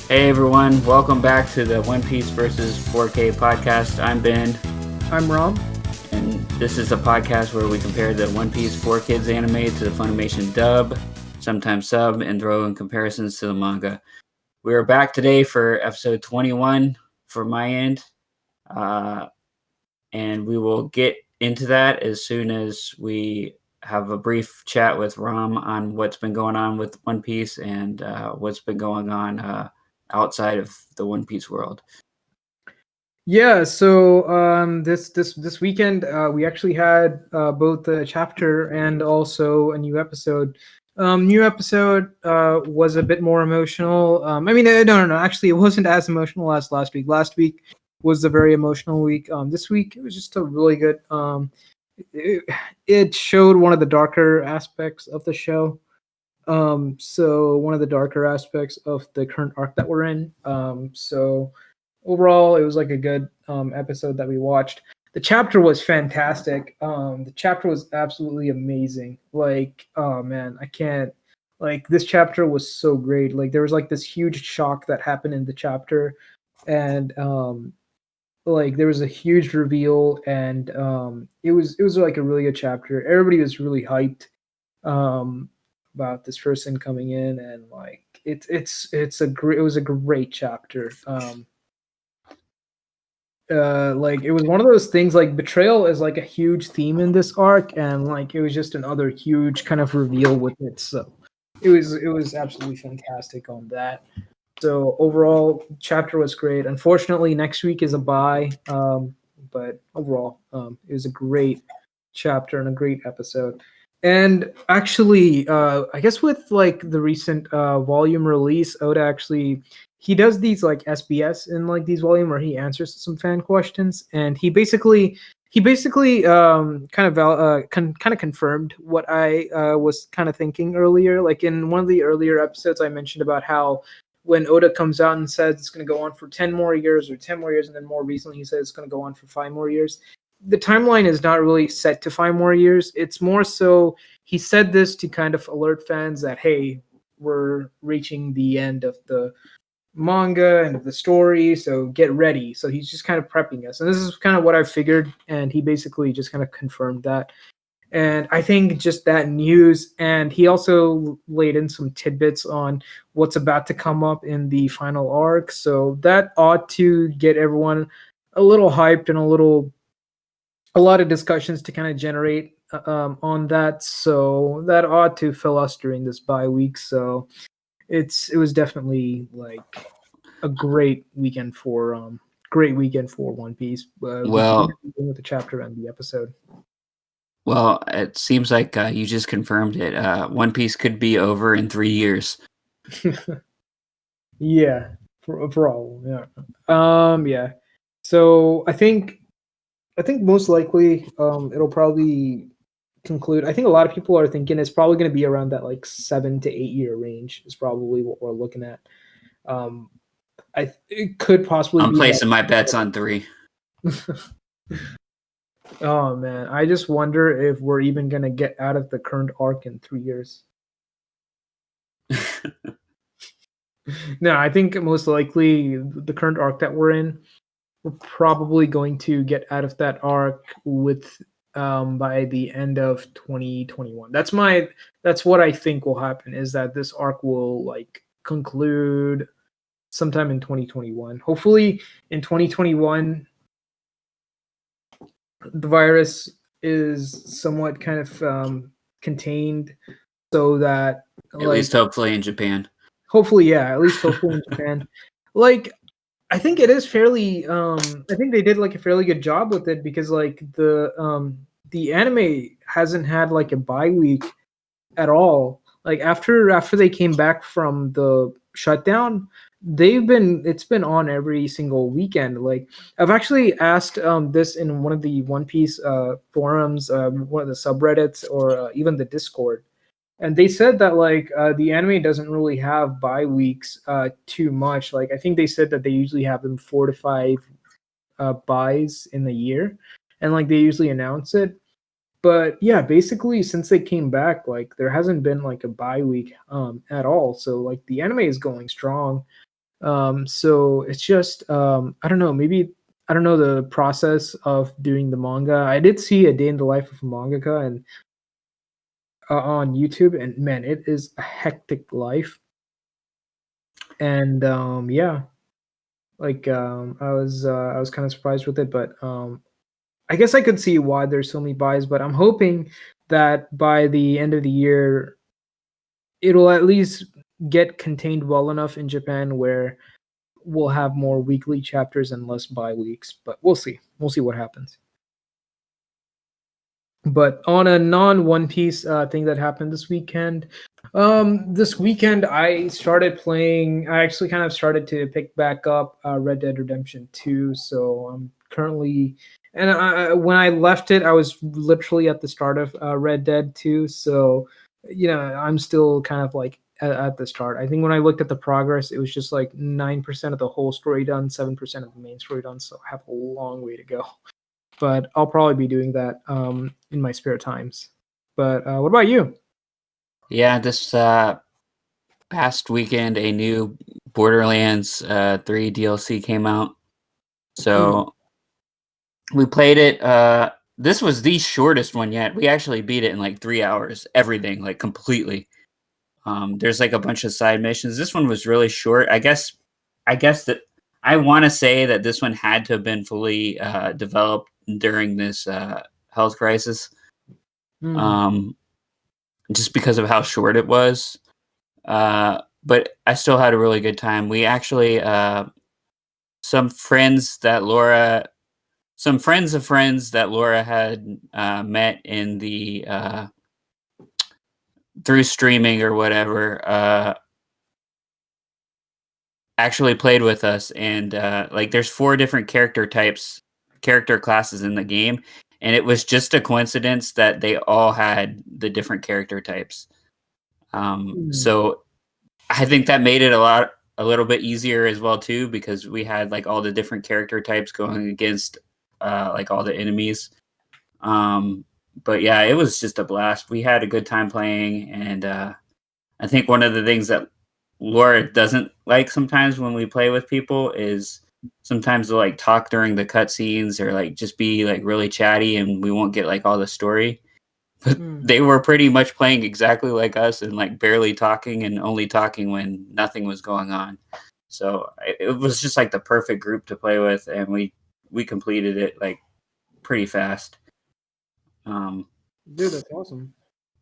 Hey everyone, welcome back to the One Piece versus 4K podcast. I'm Ben, I'm Rom. and this is a podcast where we compare the One Piece 4Kids anime to the Funimation dub, sometimes sub, and throw in comparisons to the manga. We are back today for episode 21 for my end, and we will get into that as soon as we have a brief chat with Rom on what's been going on with One Piece and what's been going on outside of the One Piece world. Yeah, so this weekend we actually had both a chapter and also a new episode. New episode was a bit more emotional. No. Actually, it wasn't as emotional as last week. Last week was a very emotional week. This week it was just a really good. It showed one of the darker aspects of the show. So one of the darker aspects of the current arc that we're in. So overall, it was like a good episode that we watched. The chapter was fantastic. The chapter was absolutely amazing. Like, oh man, I can't. Like, this chapter was so great. Like, there was like this huge shock that happened in the chapter, and like there was a huge reveal, and it was like a really good chapter. Everybody was really hyped um, about this person coming in, and like it was a great chapter. Like it was one of those things, like betrayal is like a huge theme in this arc, and like it was just another huge kind of reveal with it. So it was absolutely fantastic on that. So overall, chapter was great. Unfortunately, next week is a bye, but overall, it was a great chapter and a great episode. And actually, I guess with like the recent volume release, Oda actually he does these like SBS in like these volume where he answers some fan questions, and he basically kind of confirmed what I was kind of thinking earlier. Like in one of the earlier episodes, I mentioned about how when Oda comes out and says it's going to go on for 10 more years or 10 more years, and then more recently he says it's going to go on for 5 more years. The timeline is not really set to 5 more years. It's more so he said this to kind of alert fans that, hey, we're reaching the end of the manga and of the story, so get ready. So he's just kind of prepping us. And this is kind of what I figured, and he basically just kind of confirmed that. And I think just that news, and he also laid in some tidbits on what's about to come up in the final arc. So that ought to get everyone a little hyped and a lot of discussions to kind of generate on that. So that ought to fill us during this bye week. So it was definitely like a great weekend for One Piece Well, with the chapter and the episode. well, it seems like you just confirmed it. One Piece could be over in 3 years. Yeah, for all. Yeah. Yeah. So I think most likely it'll probably conclude. I think a lot of people are thinking it's probably going to be around that like 7 to 8 year range is probably what we're looking at. Um, it could possibly I'm be placing my bets on 3. that. Oh man, I just wonder if we're even gonna get out of the current arc in 3 years. No, I think most likely the current arc that we're in, we're probably going to get out of that arc with by the end of 2021. That's what I think will happen, is that this arc will like conclude sometime in 2021. Hopefully in 2021 the virus is somewhat kind of contained, so that At least like hopefully in Japan. hopefully, yeah, at least hopefully in Japan. Like I think it is fairly I think they did like a fairly good job with it, because like the anime hasn't had like a bye week at all. Like after they came back from the shutdown, it's been on every single weekend. Like I've actually asked this in one of the One Piece forums, one of the subreddits, or even the Discord, and they said that like the anime doesn't really have bye weeks too much. Like I think they said that they usually have them 4 to 5 buys in the year, and like they usually announce it. But yeah, basically since they came back, like there hasn't been like a bye week at all. So like the anime is going strong. So it's just I don't know, maybe I don't know the process of doing the manga. I did see a day in the life of a mangaka and on YouTube, and man, it is a hectic life. And yeah, like I was kind of surprised with it, but I guess I could see why there's so many buys. But I'm hoping that by the end of the year, it'll at least get contained well enough in Japan where we'll have more weekly chapters and less bi-weeks, but we'll see. We'll see what happens. But on a non One Piece thing that happened this weekend I started playing. I actually kind of started to pick back up Red Dead Redemption 2. So I'm currently, and when I left it, I was literally at the start of Red Dead 2. So I'm still kind of like at the start. I think when I looked at the progress, it was just like 9% of the whole story done, 7% of the main story done. So I have a long way to go. But I'll probably be doing that in my spare times. But what about you? Yeah, this past weekend, a new Borderlands 3 DLC came out. So we played it. This was the shortest one yet. We actually beat it in like 3 hours, everything, like completely. There's like a bunch of side missions. This one was really short. I guess that I want to say that this one had to have been fully developed during this health crisis, Mm. um, just because of how short it was. But I still had a really good time. We actually some friends that Laura, some friends of friends that Laura had met in the through streaming or whatever. Actually played with us, and like there's 4 different character classes in the game, and it was just a coincidence that they all had the different character types. Mm. So I think that made it a little bit easier as well too, because we had like all the different character types going against like all the enemies. um but yeah, it was just a blast. We had a good time playing, and I think one of the things that Laura doesn't like sometimes when we play with people is sometimes they'll like talk during the cutscenes or like just be like really chatty, and we won't get like all the story. But Mm. they were pretty much playing exactly like us and like barely talking and only talking when nothing was going on. So it was just like the perfect group to play with, and we completed it like pretty fast. Um, Dude, that's awesome.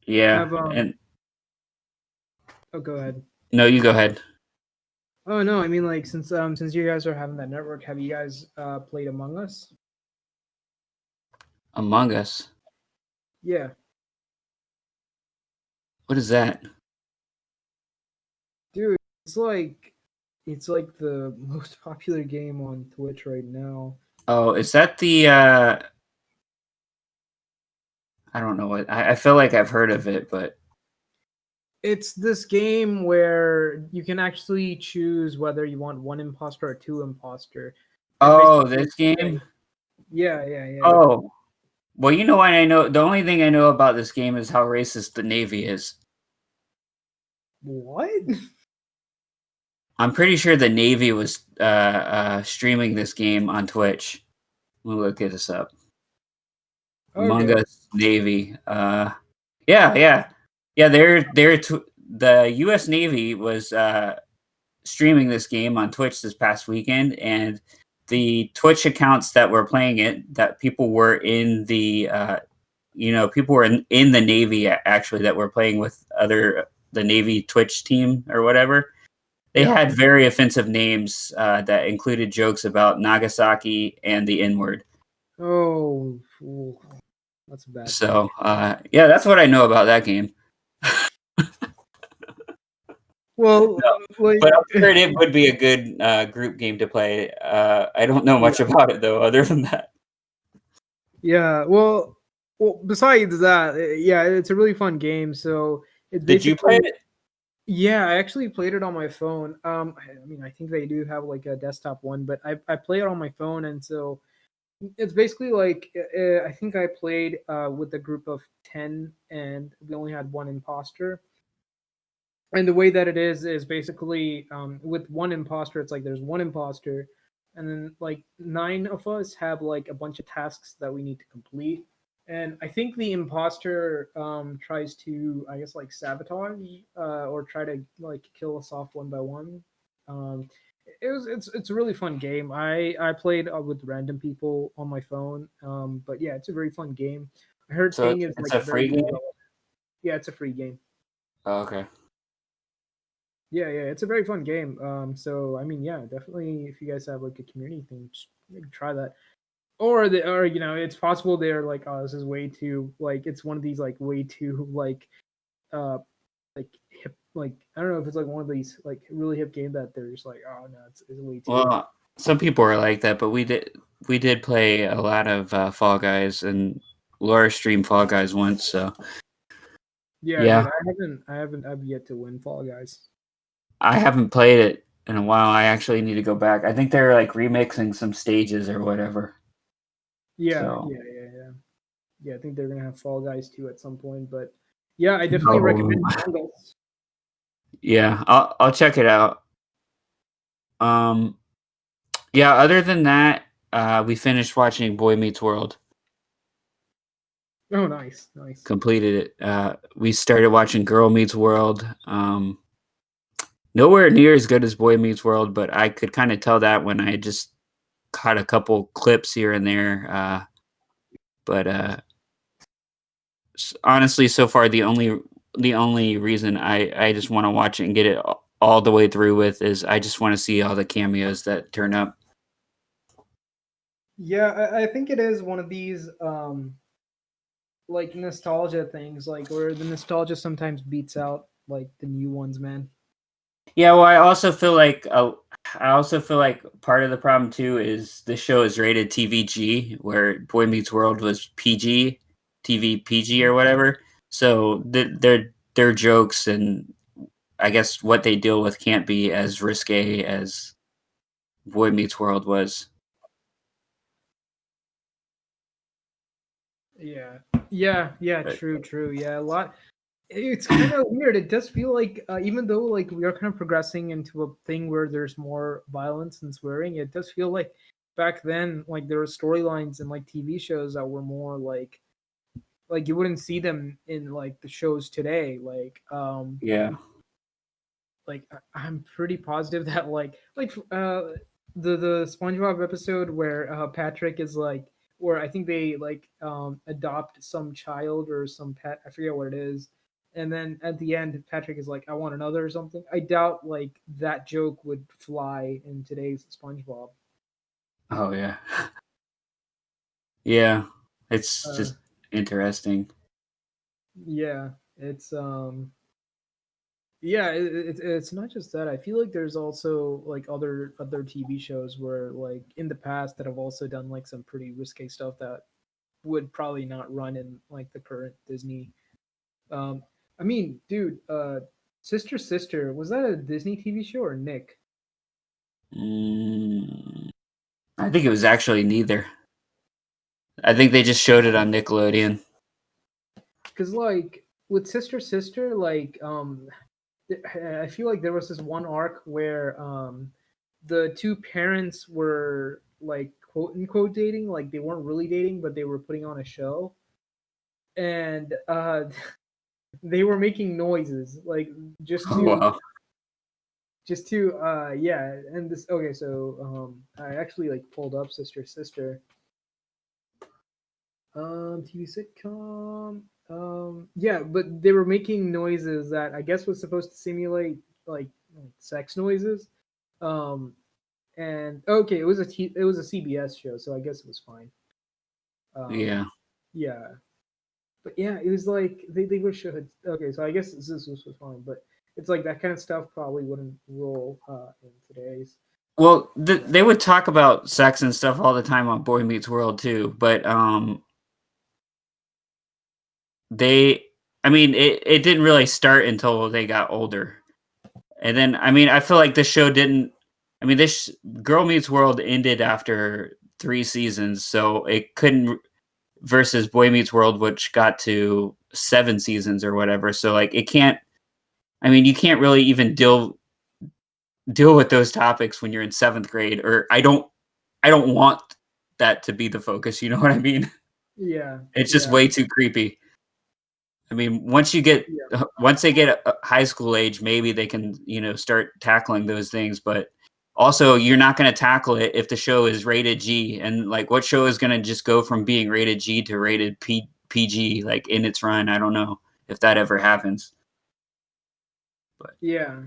yeah, Have and oh, go ahead. no, you go ahead. Oh no, I mean like since you guys are having that network, have you guys played Among Us? Among Us. Yeah, What is that? dude, it's like the most popular game on Twitch right now. Oh, is that the I don't know what I feel like I've heard of it, but It's this game where you can actually choose whether you want one imposter or two imposter, and oh, basically, this game? yeah. Oh, well, you know what I know? The only thing I know about this game is how racist the Navy is. What? I'm pretty sure the Navy was streaming this game on Twitch. We'll look this up. Among Okay. Us Navy. Yeah, yeah, yeah. The U.S. Navy was streaming this game on Twitch this past weekend, and the Twitch accounts that were playing it, that people were in the people were in the Navy actually, that were playing with the Navy Twitch team or whatever. They Yeah. had very offensive names that included jokes about Nagasaki and the N word. Oh, ooh, that's a bad thing. So yeah, that's what I know about that game. Well, like, But I'm sure it would be a good group game to play. I don't know much yeah, about it though, other than that. yeah. Well, besides that, yeah, it's a really fun game. So it's Did you play basically, it? yeah, I actually played it on my phone. I mean, I think they do have like a desktop one, but I play it on my phone, and so it's basically like I think I played with a group of 10, and we only had one imposter. And the way that it is basically with one imposter. It's like there's one imposter, and then like 9 of us have like a bunch of tasks that we need to complete. And I think the imposter tries to, I guess, like sabotage or try to like kill us off one by one. Um, it's a really fun game. I played with random people on my phone. But yeah, it's a very fun game. I heard So Ting is it's like a very free game. yeah, it's a free game. Oh, okay. Yeah, yeah, it's a very fun game. So I mean, yeah, definitely if you guys have like a community thing, just maybe try that. Or it's possible they're like, oh, this is way too like it's one of these like way too uh like hip like I don't know if it's like one of these like really hip game that they're just like, oh no, it's way too. Well, some people are like that, but we did play a lot of Fall Guys, and Laura streamed Fall Guys once. So Yeah, dude, yeah, I've yet to win Fall Guys. I haven't played it in a while. I actually need to go back. I think they're like remixing some stages or whatever. Yeah, So yeah, yeah, yeah. Yeah, I think they're gonna have Fall Guys too at some point, but yeah, I definitely no. recommend Among Us. Yeah, I'll check it out. Um, yeah. Other than that, we finished watching Boy Meets World. Oh, nice, nice. Completed it. We started watching Girl Meets World. Nowhere near as good as Boy Meets World, but I could kind of tell that when I just caught a couple clips here and there. But honestly, so far the only reason I just want to watch it and get it all the way through with is I just want to see all the cameos that turn up. Yeah, I think it is one of these like nostalgia things, like where the nostalgia sometimes beats out like the new ones, man. Yeah, well, I also feel like part of the problem too is the show is rated TVG, where Boy Meets World was PG, TV PG or whatever. So their jokes and I guess what they deal with can't be as risque as Boy Meets World was. Yeah, yeah, yeah. But True, true. Yeah, a lot. It's kind of weird. It does feel like even though like we are kind of progressing into a thing where there's more violence and swearing, it does feel like back then like there were storylines and like TV shows that were more like you wouldn't see them in like the shows today. yeah, I'm pretty positive that the SpongeBob episode where Patrick is like, where I think they like adopt some child or some pet, I forget what it is, and then at the end Patrick is like, I want another or something. I doubt like that joke would fly in today's SpongeBob. oh yeah, yeah. It's uh just interesting. yeah, it's yeah, it's not just that. I feel like there's also like other TV shows where like in the past that have also done like some pretty risque stuff that would probably not run in like the current Disney. Um, I mean, dude, Sister Sister, was that a Disney TV show or Nick? Mm, I think it was actually neither. I think they just showed it on Nickelodeon. Because like with Sister Sister, I feel like there was this one arc where the two parents were like quote unquote dating, like they weren't really dating, but they were putting on a show, and they were making noises like just Oh to wow. yeah. And this okay, so I actually like pulled up Sister Sister TV sitcom. Yeah, but they were making noises that I guess was supposed to simulate like sex noises. Um, and okay, it was a CBS show, so I guess it was fine. Um, Yeah. yeah, but yeah, it was like they wish it had. Okay, so I guess this was fine, but it's like that kind of stuff probably wouldn't roll in today's. Well, they would talk about sex and stuff all the time on Boy Meets World too, but they, I mean, it didn't really start until they got older, and then I mean, I feel like this show didn't. I mean, this Girl Meets World ended after 3 seasons, so it couldn't versus Boy Meets World, which got to 7 seasons or whatever. So like, it can't I mean, you can't really even deal with those topics when you're in 7th grade, or I don't want that to be the focus, you know what I mean? Yeah, It's just yeah, way too creepy. I mean, once they get high school age, maybe they can, start tackling those things, but also you're not going to tackle it if the show is rated G, and like what show is going to just go from being rated G to rated PG like in its run? I don't know if that ever happens. But yeah.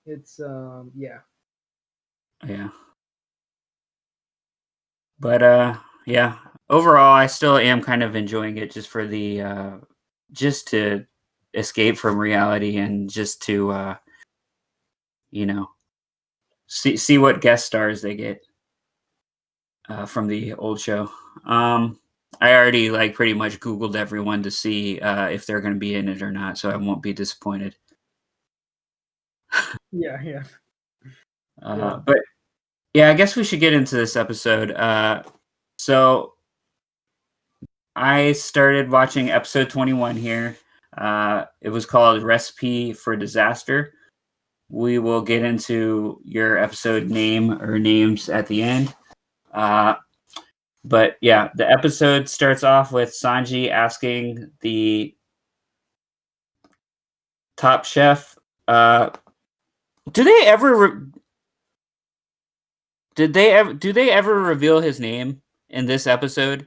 It's yeah. yeah. But yeah, overall I still am kind of enjoying it just for the just to escape from reality and just to you know see what guest stars they get from the old show. I already like pretty much Googled everyone to see if they're going to be in it or not, so I won't be disappointed. Yeah, yeah. But yeah, I guess we should get into this episode. So I started watching episode 21 here. It was called Recipe for Disaster. We will get into your episode name or names at the end. But yeah, the episode starts off with Sanji asking the top chef, do they ever do they ever reveal his name in this episode?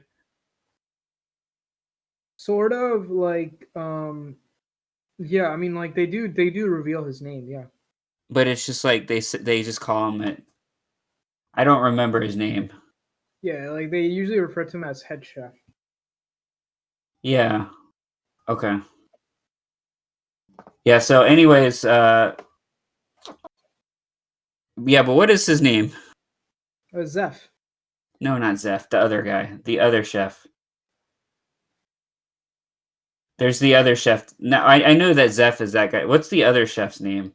Sort of like yeah, I mean like they do reveal his name, yeah. But it's just like they just call him it. I don't remember his name. Yeah, like they usually refer to him as head chef. Yeah. Okay. Yeah, so anyways, yeah, but what is his name? Zeph. No, not Zeph, the other guy, the other chef. There's the other chef. Now I know that Zeph is that guy. What's the other chef's name?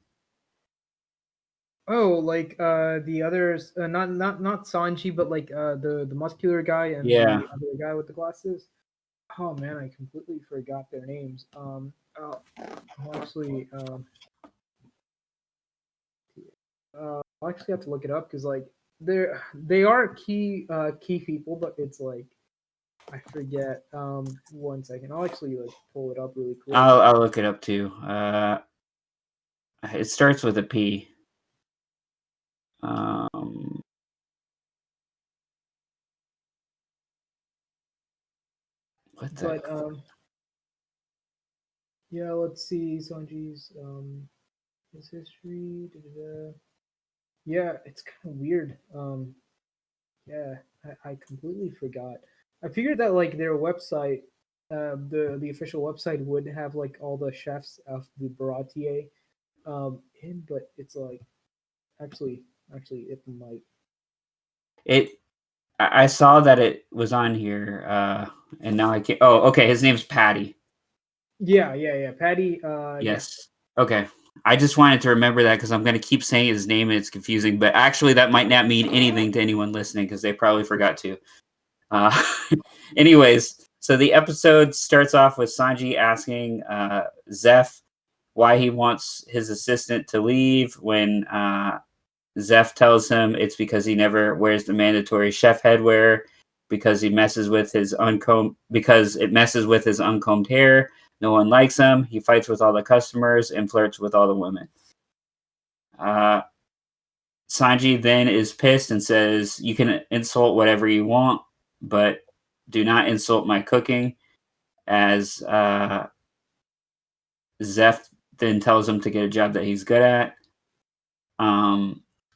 Oh, like the others, not Sanji, but like the muscular guy and Yeah. the other guy with the glasses. Oh man, I completely forgot their names. I'll actually I'll actually have to look it up because like they are key people, but it's like I forget. 1 second, I'll actually like pull it up really quick. I'll look it up too. It starts with a P. What the? But yeah, let's see Sanji's his history. Da-da-da. Yeah, it's kind of weird. Yeah, I completely forgot. I figured that like their website, the official website would have like all the chefs of the Baratier, in, but it's like actually it might. It. I saw that it was on here, and now I can't. Oh, okay. His name's Patty. Yeah. Patty. Yeah. Yes. Okay. I just wanted to remember that because I'm going to keep saying his name and it's confusing. But actually, that might not mean anything to anyone listening because they probably forgot to. Uh, anyways, so the episode starts off with Sanji asking Zeph why he wants his assistant to leave when Zeph tells him it's because he never wears the mandatory chef headwear because he messes with his it messes with his uncombed hair. No one likes him. He fights with all the customers and flirts with all the women. Sanji then is pissed and says, "You can insult whatever you want, but do not insult my cooking." As Zeph then tells him to get a job that he's good at.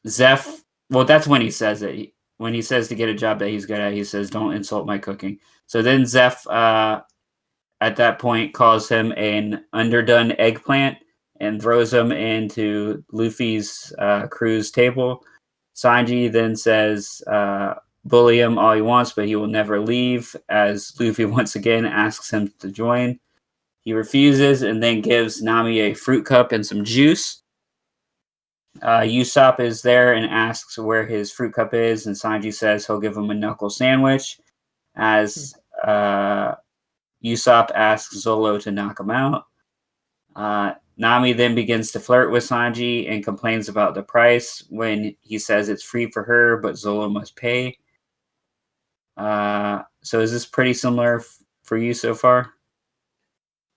Zeph, well, that's when he says it. When he says to get a job that he's good at, he says, "Don't insult my cooking." So then Zeph, at that point, calls him an underdone eggplant and throws him into Luffy's crew's table. Sanji then says, bully him all he wants, but he will never leave, as Luffy once again asks him to join. He refuses and then gives Nami a fruit cup and some juice. Usopp is there and asks where his fruit cup is, and Sanji says he'll give him a knuckle sandwich. As Usopp asks Zolo to knock him out. Nami then begins to flirt with Sanji and complains about the price when he says it's free for her, but Zolo must pay. So is this pretty similar for you so far?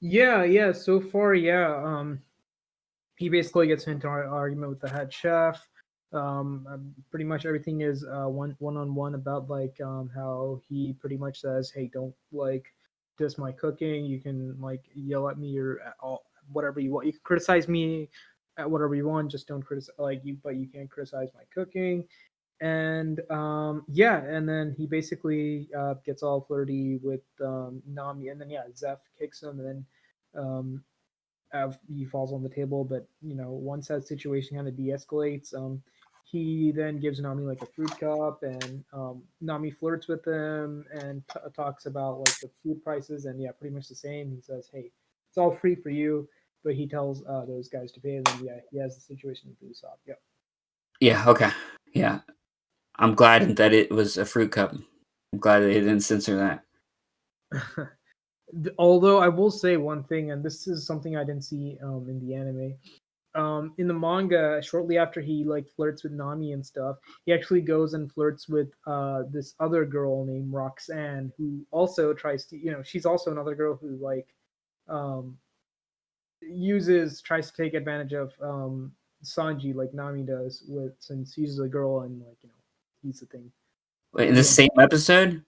Yeah. So far, yeah. He basically gets into an argument with the head chef. Pretty much everything is one on one about like how he pretty much says, "Hey, don't like diss my cooking. You can like yell at me or at all, whatever you want. You can criticize me at whatever you want. Just don't criticize like you, but you can't criticize my cooking." And yeah, and then he basically gets all flirty with Nami, and then yeah, Zeph kicks him, and then he falls on the table. But once that situation kind of de-escalates, he then gives Nami like a fruit cup, and Nami flirts with him and talks about like the food prices, and yeah, pretty much the same. He says, "Hey, it's all free for you," but he tells those guys to pay, and then yeah, he has the situation with Usopp. Yep. Yeah, okay. Yeah. I'm glad that it was a fruit cup. I'm glad they didn't censor that. Although I will say one thing, and this is something I didn't see in the anime. In the manga, shortly after he like flirts with Nami and stuff, he actually goes and flirts with this other girl named Roxanne, who also tries to, she's also another girl who like um, tries to take advantage of Sanji like Nami does with since he's a girl and like he's the thing. Wait, in And the yeah, same episode?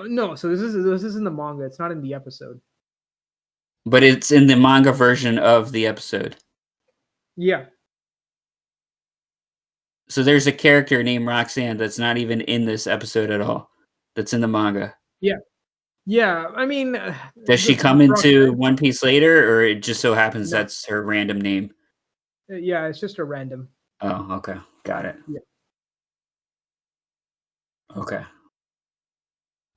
no, so this is in the manga. It's not in the episode. But it's in the manga version of the episode. Yeah, So there's a character named Roxanne that's not even in this episode at all. That's in the manga. yeah, yeah. I mean, Does she this come into Roxanne. One Piece later, or it just so happens No, that's her random name? yeah, it's just a random. Oh, okay. Got it. Yeah, Okay.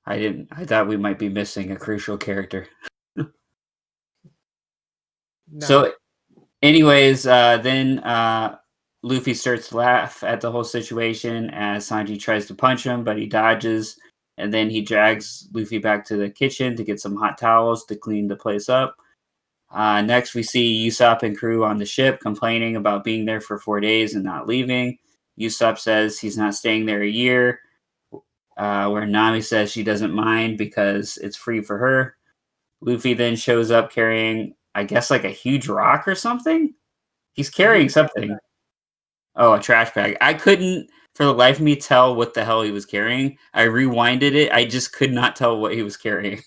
I thought we might be missing a crucial character. no. So anyways, then Luffy starts to laugh at the whole situation as Sanji tries to punch him, but he dodges, and then he drags Luffy back to the kitchen to get some hot towels to clean the place up. Next, we see Usopp and crew on the ship complaining about being there for 4 days and not leaving. Usopp says he's not staying there a year, where Nami says she doesn't mind because it's free for her. Luffy then shows up carrying, I guess, like a huge rock or something. He's A carrying huge trash something. bag. Oh, a trash bag. I couldn't, for the life of me, tell what the hell he was carrying. I rewinded it. I just could not tell what he was carrying.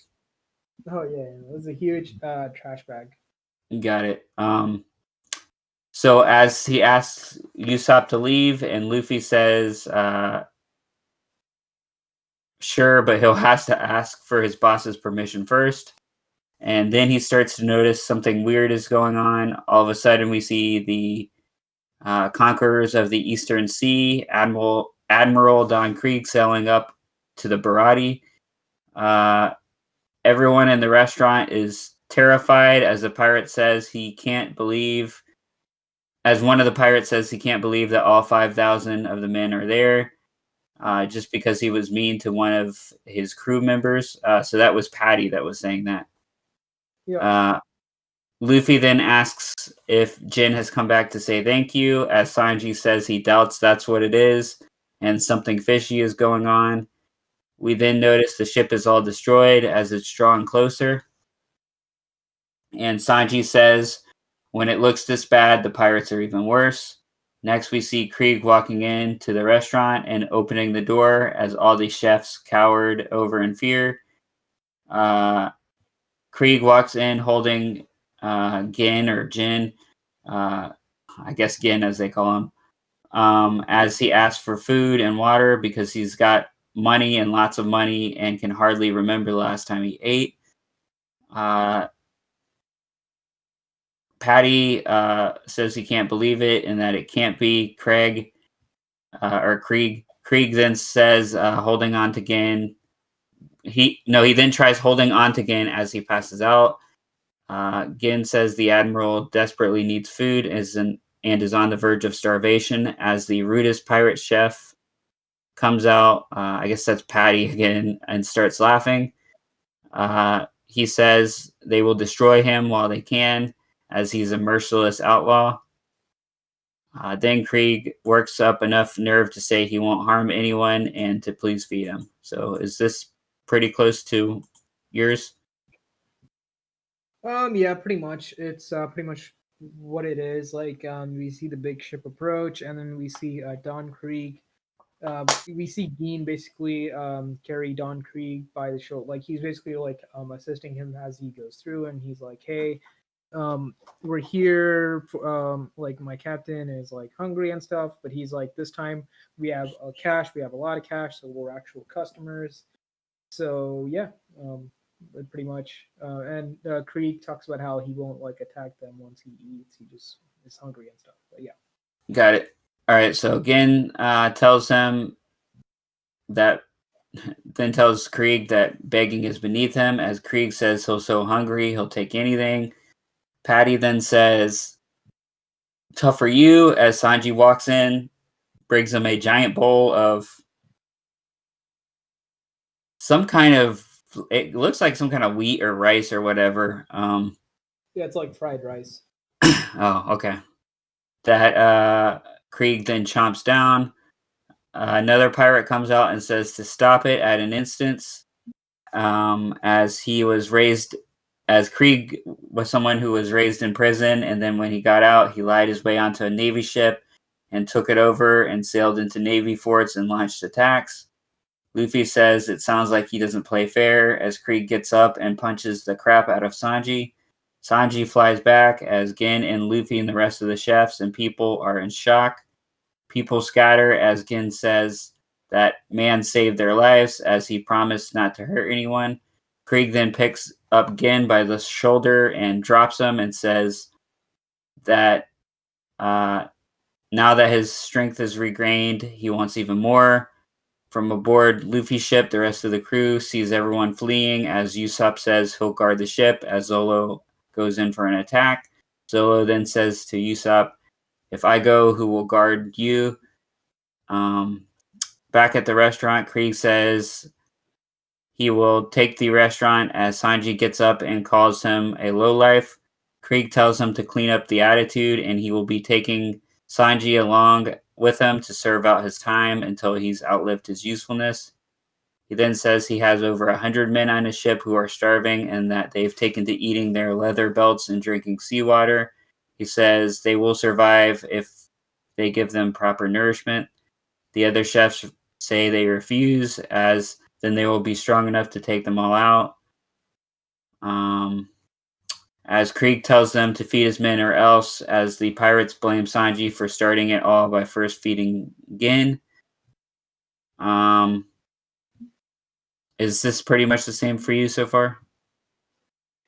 Oh yeah, it was a huge trash bag. You got it. So as he asks Usopp to leave, and Luffy says, sure, but he'll has to ask for his boss's permission first. And then he starts to notice something weird is going on. All of a sudden, we see the conquerors of the Eastern Sea, Admiral Don Krieg, sailing up to the Barati. Everyone in the restaurant is terrified as the pirate says he can't believe, as one of the pirates says he can't believe that all 5,000 of the men are there, just because he was mean to one of his crew members. So that was Patty that was saying that. Yeah, Luffy then asks if Jin has come back to say thank you, as Sanji says he doubts that's what it is, and something fishy is going on. We then notice the ship is all destroyed as it's drawing closer. And Sanji says, when it looks this bad, the pirates are even worse. Next, we see Krieg walking into the restaurant and opening the door as all the chefs cowered over in fear. Krieg walks in holding Gin or Jin, I guess Gin as they call him, as he asks for food and water because he's got money and lots of money and can hardly remember the last time he ate. Patty says he can't believe it and that it can't be Craig or Krieg. Krieg then says holding on to Gin. He then tries holding on to Gin as he passes out. Gin says the admiral desperately needs food and is on the verge of starvation as the rudest pirate chef comes out. I guess that's Patty again and starts laughing. He says they will destroy him while they can. as he's a merciless outlaw. Then Krieg works up enough nerve to say he won't harm anyone and to please feed him. So is this pretty close to yours? Yeah, pretty much. It's pretty much what it is. Like, we see the big ship approach, and then we see Don Krieg. We see Dean basically carry Don Krieg by the shoulder. Like, he's basically like assisting him as he goes through, and he's like, "Hey, we're here. Like, my captain is like hungry and stuff, but he's like, this time we have cash. We have a lot of cash, so we're actual customers. So yeah, pretty much. And Krieg talks about how he won't like attack them once he eats. He just is hungry and stuff. But yeah. Got it. All right. So Gin tells him that, then tells Krieg that begging is beneath him, as Krieg says he'll so hungry he'll take anything. Patty then says, "Tough for you," as Sanji walks in, brings him a giant bowl of some kind of, it looks like some kind of wheat or rice or whatever. Yeah, it's like fried rice. Oh, okay. That Krieg then chomps down. Another pirate comes out and says to stop it at an instance, as he was raised, as Krieg was someone who was raised in prison, and then when he got out, he lied his way onto a Navy ship and took it over and sailed into Navy forts and launched attacks. Luffy says it sounds like he doesn't play fair, as Krieg gets up and punches the crap out of Sanji. Sanji flies back as Gin and Luffy and the rest of the chefs and people are in shock. People scatter as Gin says that man saved their lives, as he promised not to hurt anyone. Krieg then picks up Gin by the shoulder and drops him and says that now that his strength is regained, he wants even more. From aboard Luffy's ship, the rest of the crew sees everyone fleeing, as Usopp says he'll guard the ship as Zolo goes in for an attack. Zolo then says to Usopp, "If I go, who will guard you?" Back at the restaurant, Krieg says he will take the restaurant, as Sanji gets up and calls him a lowlife. Krieg tells him to clean up the attitude, and he will be taking Sanji along with him to serve out his time until he's outlived his usefulness. He then says he has over 100 men on his ship who are starving and that they've taken to eating their leather belts and drinking seawater. He says they will survive if they give them proper nourishment. The other chefs say they refuse, as then they will be strong enough to take them all out. As Krieg tells them to feed his men or else, as the pirates blame Sanji for starting it all by first feeding Gin. Is this pretty much the same for you so far?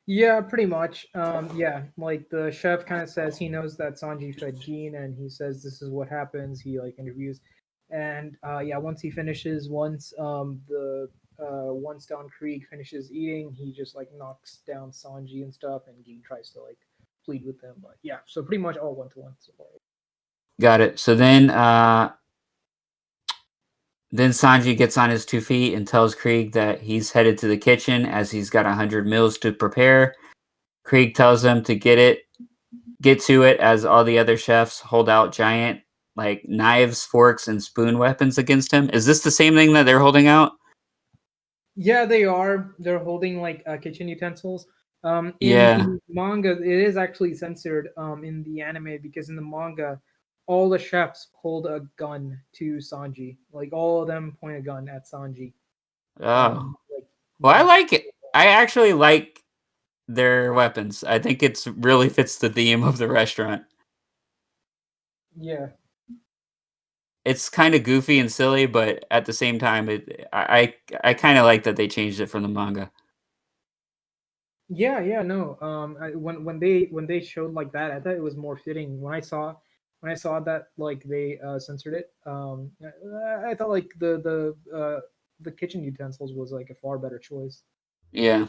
Yeah, pretty much. Yeah, like the chef kind of says he knows that Sanji fed Gene, and he says this is what happens. He like interviews, and yeah, once he finishes, once Don Krieg finishes eating, he just like knocks down Sanji and stuff, and Gene tries to like plead with him. But yeah, so pretty much all 1-to-1 so far. Got it. So then Sanji gets on his 2 feet and tells Krieg that he's headed to the kitchen, as he's got 100 meals to prepare. Krieg tells him to get to it, as all the other chefs hold out giant like knives, forks, and spoon weapons against him. Is this the same thing that they're holding out? Yeah, they are. They're holding like kitchen utensils. In Yeah. the manga, it is actually censored. In the anime, because in the manga, all the chefs hold a gun to Sanji. Like all of them point a gun at Sanji. Oh. Like Well, I yeah, like it. I actually like their weapons. I think it's really fits the theme of the restaurant. yeah, It's kind of goofy and silly, but at the same time, I kind of like that they changed it from the manga. yeah. No, when they showed like that, I thought it was more fitting. When I saw that like they censored it, I thought like the kitchen utensils was like a far better choice. Yeah,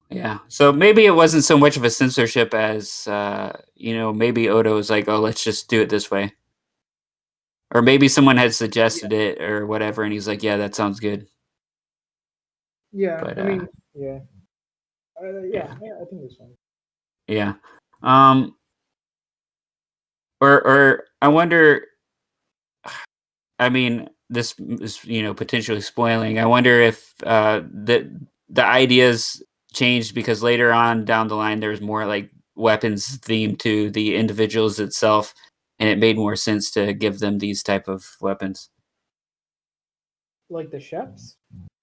yeah. So maybe it wasn't so much of a censorship as maybe Oda was like, "Oh, let's just do it this way," or maybe someone had Yeah, suggested it or whatever, and he's like, "Yeah, that sounds good." yeah. But I mean, yeah, yeah. yeah. I think it's fine. Yeah. Or I wonder. I mean, this is potentially spoiling. I wonder if the ideas changed because later on down the line there's more like weapons themed to the individuals itself, and it made more sense to give them these type of weapons. Like the chefs?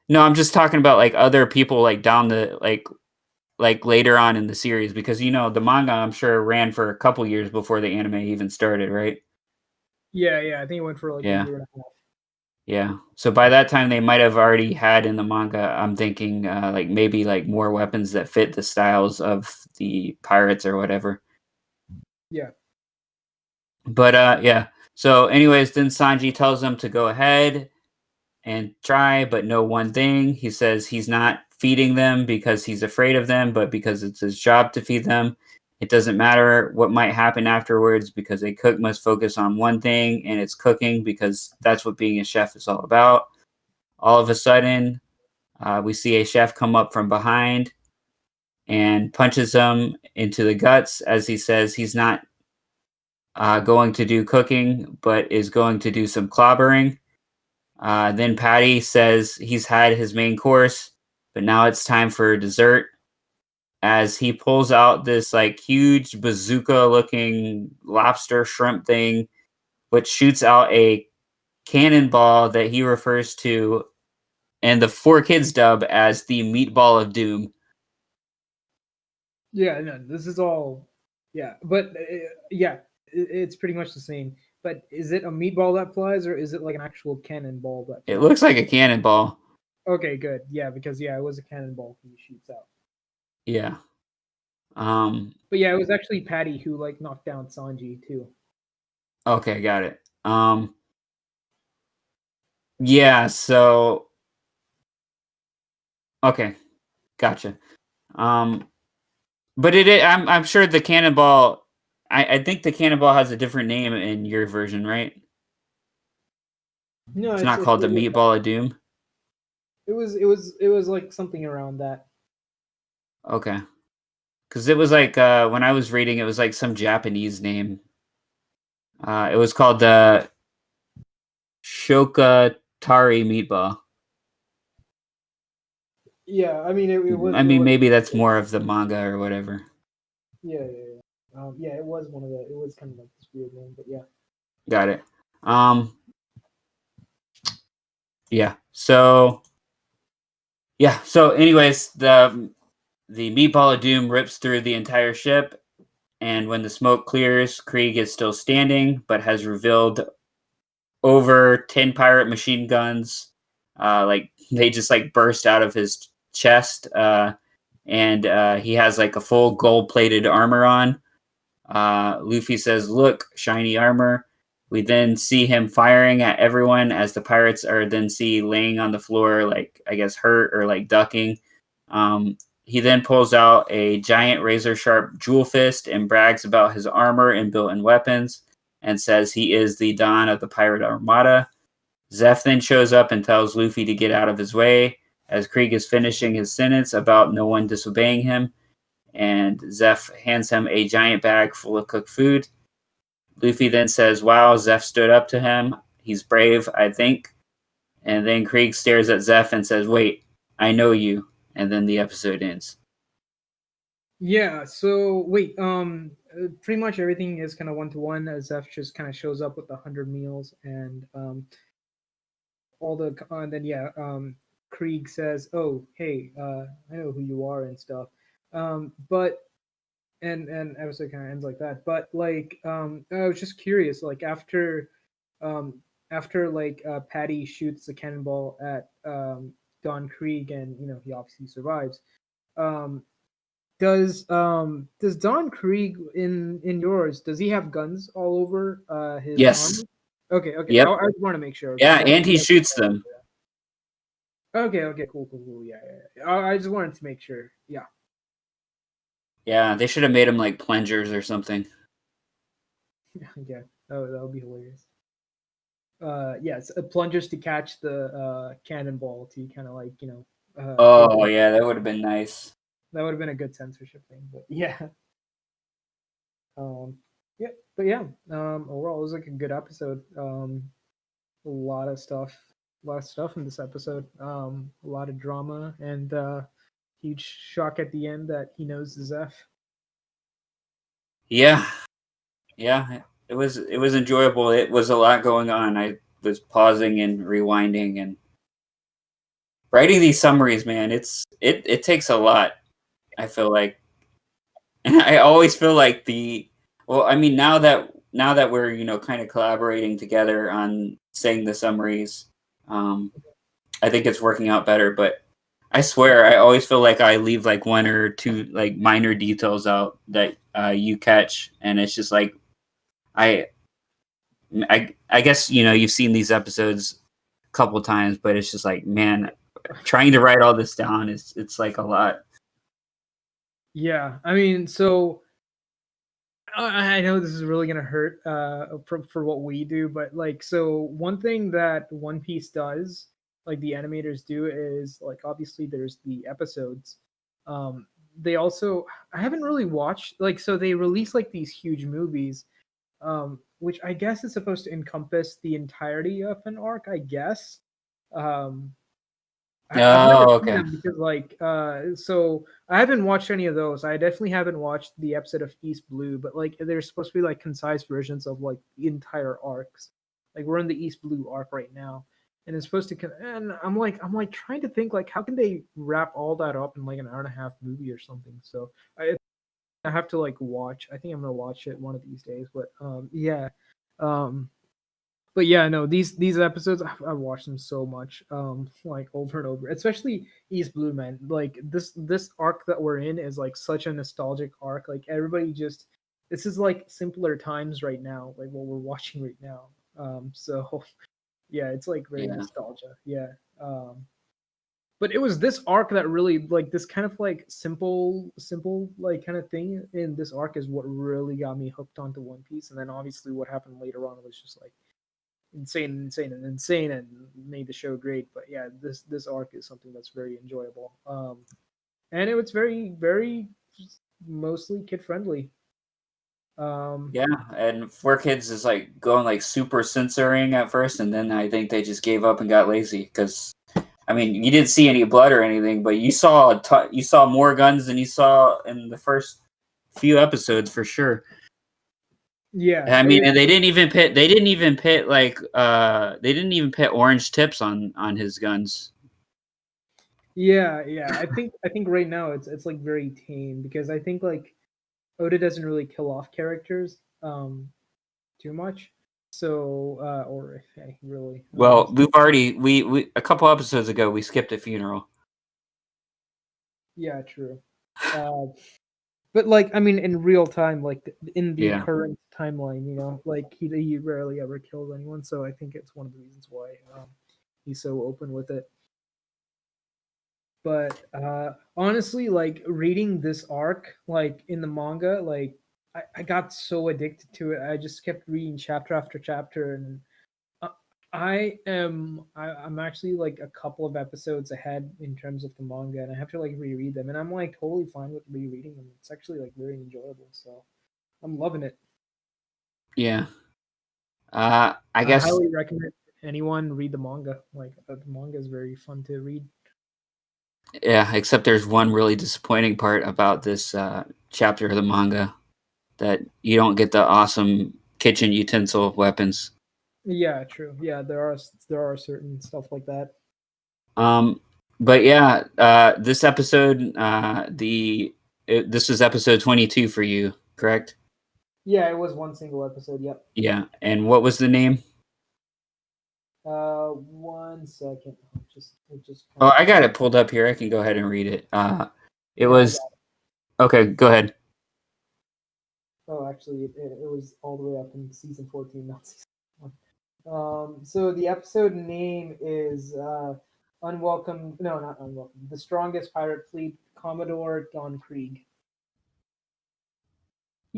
No, I'm just talking about like other people like down the like later on in the series because the manga I'm sure ran for a couple years before the anime even started, right? Yeah, I think it went for like a Yeah. year and a half. Yeah. So by that time they might have already had in the manga, I'm thinking like maybe like more weapons that fit the styles of the pirates or whatever. Yeah. But yeah. So anyways, then Sanji tells them to go ahead and try, but know one thing. He says he's not feeding them because he's afraid of them, but because it's his job to feed them. It doesn't matter what might happen afterwards because a cook must focus on one thing, and it's cooking because that's what being a chef is all about. All of a sudden, we see a chef come up from behind and punches him into the guts as he says he's not going to do cooking, but is going to do some clobbering. Then Patty says he's had his main course, but now it's time for dessert. As he pulls out this like huge bazooka looking lobster shrimp thing, which shoots out a cannonball that he refers to in the 4 Kids dub as the meatball of doom. Yeah, no, this is all. Yeah, but yeah, it's pretty much the same. But is it a meatball that flies, or is it like an actual cannonball that It flies? looks like a cannonball. Okay, good. Yeah, because yeah, it was a cannonball he shoots out. Yeah. Um, But yeah, it was actually Patty who like knocked down Sanji too. okay, got it. Yeah, so okay, gotcha. Um, but I'm sure the cannonball. I think the cannonball has a different name in your version, right? No, It's it's not it's called the it was meatball of doom. it was like something around that. Okay, because it was like when I was reading, it was like some Japanese name. It was called the Shokatari meatball. Yeah, I mean it was I it mean, was maybe that's more of the manga or whatever. yeah, it was one of the it was kind of like this weird name, but yeah. Got it. Um, yeah. So anyways, the meatball of doom rips through the entire ship, and when the smoke clears, Krieg is still standing, but has revealed over 10 pirate machine guns. Like they just like burst out of his chest, and he has like a full gold-plated armor on. Luffy says, "Look, shiny armor." We then see him firing at everyone as the pirates are then see laying on the floor, like I guess hurt or like ducking. He then pulls out a giant razor sharp jewel fist and brags about his armor and built in weapons and says he is the Don of the Pirate Armada. Zeph then shows up and tells Luffy to get out of his way as Krieg is finishing his sentence about no one disobeying him, and Zeph hands him a giant bag full of cooked food. Luffy then says, "Wow, Zeph stood up to him. He's brave, I think." And then Krieg stares at Zeph and says, "Wait, I know you." And then the episode ends. Yeah, so wait, pretty much everything is kind of one to one as Zeph just kind of shows up with 100 meals and all the and then yeah, Krieg says, "Oh, hey, I know who you are and stuff." But and episode kind of ends like that. But like, I was just curious, like um, after like Patty shoots the cannonball at Don Krieg, and he obviously survives. Um, does Don Krieg in yours? Does he have guns all over his Yes. armor? Okay, okay. I, Yep. I just want to make sure Yeah, because and he shoots them. okay, okay, cool. Yeah, yeah. I just wanted to make sure. Yeah, Yeah, they should have made him like plungers or something. yeah. That would be hilarious. Yes, plungers to catch the cannonball to kind of like Oh, yeah, that would have been nice. that would have been a good censorship thing. But yeah, Yeah, but yeah, overall it was like a good episode. A lot of stuff, in this episode. A lot of drama and huge shock at the end that he knows the Zeph. Yeah, yeah. It was enjoyable. It was a lot going on. I was pausing and rewinding and writing these summaries. Man, it takes a lot. I feel like, and I always feel like well, I mean, now that we're kind of collaborating together on saying the summaries, I think it's working out better. But I swear, I always feel like I leave like one or two like minor details out that you catch, and it's just like I I guess you've seen these episodes a couple times, but it's just like, man, trying to write all this down it's like a lot. Yeah, I mean, so I know this is really gonna hurt for what we do, but like, so one thing that One Piece does, like the animators do, is like obviously there's the episodes. Um, they also, I haven't really watched, like, so they release like these huge movies, which I guess is supposed to encompass the entirety of an arc, I guess. Um, I've never Oh, seen okay. them because so I haven't watched any of those. I definitely haven't watched the episode of East Blue, but like they're supposed to be like concise versions of like the entire arcs. Like we're in the East Blue arc right now, and it's supposed to. And I'm like trying to think like how can they wrap all that up in like an hour and a half movie or something. So I have to like watch. I think I'm gonna watch it one of these days. But yeah. Um, but yeah, no, these episodes I've watched them so much, like over and over. Especially East Blue, man. Like this arc that we're in is like such a nostalgic arc. Like everybody just, this is like simpler times right now, like what we're watching right now. So yeah, it's like very Yeah. nostalgia. Yeah. But it was this arc that really like this kind of like simple like kind of thing in this arc is what really got me hooked onto One Piece. And then obviously what happened later on was just like insane and made the show great. But yeah, this arc is something that's very enjoyable. And it was very mostly kid friendly. Um, Yeah, and 4 Kids is like going like super censoring at first, and then I think they just gave up and got lazy because I mean you didn't see any blood or anything, but you saw more guns than you saw in the first few episodes for sure. yeah, I mean, and they didn't even pit like they didn't even pit orange tips on his guns. yeah. I think right now it's like very tame because I think like Oda doesn't really kill off characters too much. So or if any really Well, we've already we a couple episodes ago we skipped a funeral. yeah, true. Uh, but like I mean, in real time, like in the Yeah. current timeline, like he rarely ever kills anyone. So I think it's one of the reasons why he's so open with it. But honestly, like reading this arc, like in the manga, like I got so addicted to it. I just kept reading chapter after chapter, and uh, I'm actually like a couple of episodes ahead in terms of the manga, and I have to like reread them, and I'm like totally fine with rereading them. It's actually like very enjoyable, so I'm loving it. Yeah. I I guess highly recommend anyone read the manga. Like the manga is very fun to read. yeah, except there's one really disappointing part about this chapter of the manga that you don't get the awesome kitchen utensil weapons. Yeah, true. Yeah, there are certain stuff like that. Um, but yeah, this episode, this was episode 22 for you, correct? Yeah, it was one single episode. Yep. Yeah. And what was the name? 1 second. It just kind Oh, of. I got it pulled up here. I can go ahead and read it. It Yeah, I was got it. okay. Go ahead. Oh, actually, it was all the way up in season 14, not season one. So the episode name is Unwelcome. No, not Unwelcome. The Strongest Pirate Fleet, Commodore Don Krieg.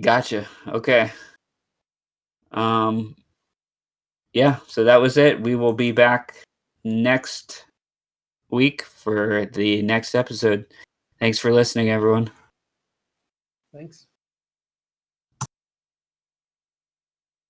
Gotcha. Okay. Um, yeah. So that was it. We will be back next week for the next episode. Thanks for listening, everyone. Thanks.